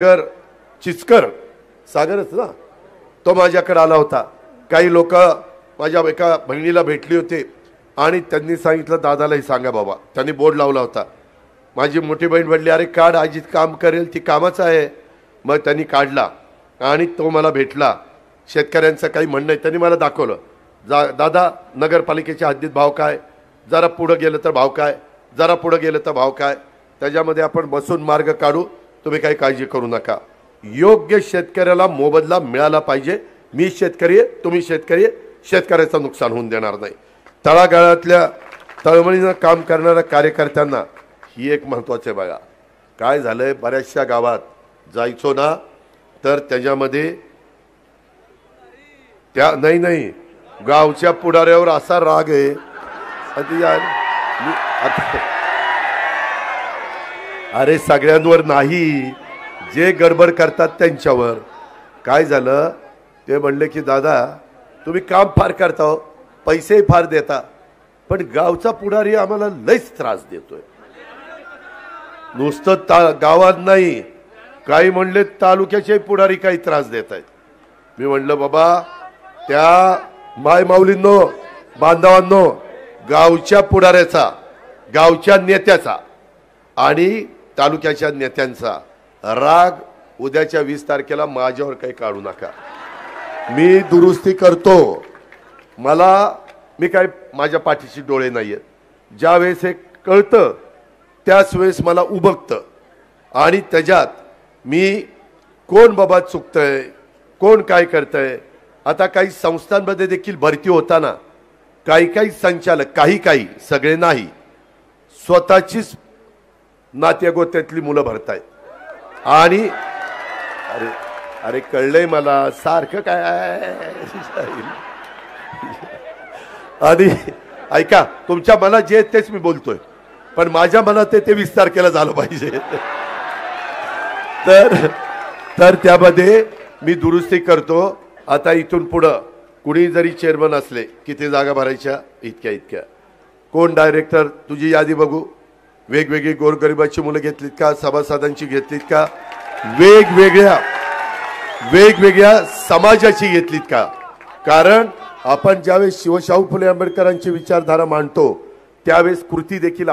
सागर चिचकर सागरच ना, तो माझ्याकडे आला होता. काही लोक माझ्या एका बहिणीला भेटली होती आणि त्यांनी सांगितलं दादालाही सांगा बाबा. त्यांनी बोर्ड लावला होता. माझी मोठी बहीण म्हटली अरे काढ, आजी काम करेल, ती कामाचं आहे. मग त्यांनी काढला आणि तो मला भेटला. शेतकऱ्यांचं काही म्हणणं आहे त्यांनी मला दाखवलं. दादा नगरपालिकेच्या हद्दीत भाव काय, जरा पुढं गेलं तर भाव काय, जरा पुढं गेलं तर भाव काय, त्याच्यामध्ये आपण बसून मार्ग काढू, तुम्ही काही काळजी करू नका. योग्य शेतकऱ्याला मोबदला मिळाला पाहिजे. मी शेतकरी आहे, तुम्ही शेतकरी आहे, शेतकऱ्याचं नुकसान होऊन देणार नाही. तळागाळातल्या तळमळीनं काम करणाऱ्या कार्यकर्त्यांना ही एक महत्त्वाचं आहे बघा. काय झालंय, बऱ्याचशा गावात जायचो ना तर त्याच्यामध्ये त्या नाही गावच्या पुढाऱ्यावर असा राग आहे. अरे सगळ्यांवर नाही, जे गडबड करतात त्यांच्यावर. काय झालं, ते म्हणले की दादा तुम्ही काम फार करता हो, पैसे फार देता, पण गावचा पुढारी आम्हाला लयच त्रास देतोय. नुसतं गावात नाही, काही म्हणले तालुक्याचे पुढारी काही त्रास देत आहेत. मी म्हणलं बाबा त्या माय माऊलींनो बांधवांनो, गावच्या पुढाऱ्याचा, गावच्या नेत्याचा आणि तालुक्याच्या नेत्यांचा राग उद्याच्या 20 तारखेला माझ्यावर काही काढू नका. मी दुरुस्ती करतो. मी काय माझ्या पाठीशी डोळे नाहीयेत. ज्या वेळेस हे कळतं त्याच वेळेस मला उबगतं आणि त्याच्यात मी कोण बाबा चुकतंय, कोण काय करतंय. आता काही संस्थांमध्ये देखील भरती होताना काही संचालक, काही सगळे नाही, स्वतःचीच नात्यागोत्यातली मुलं भरतायत. आणि अरे अरे कळलंय मला, सारखं काय आणि ऐका, तुमच्या मनात जे तेच मी बोलतोय, पण माझ्या मनात ते 20 तारखेला झालं पाहिजे. तर त्यामध्ये मी दुरुस्ती करतो. आता इथून पुढं कुणी जरी चेअरमन असले, किती जागा भरायच्या, इतक्या. कोण डायरेक्टर, तुझी यादी बघू. वेगवेगळी गोरगरिबाची मुलं घेतलीत का, सभासदांची घेतलीत का, वेगवेगळ्या समाजाची घेतलीत का. कारण आपण ज्यावेळेस शिवशाहू फुले आंबेडकरांची विचारधारा मांडतो त्यावेळेस कृती देखील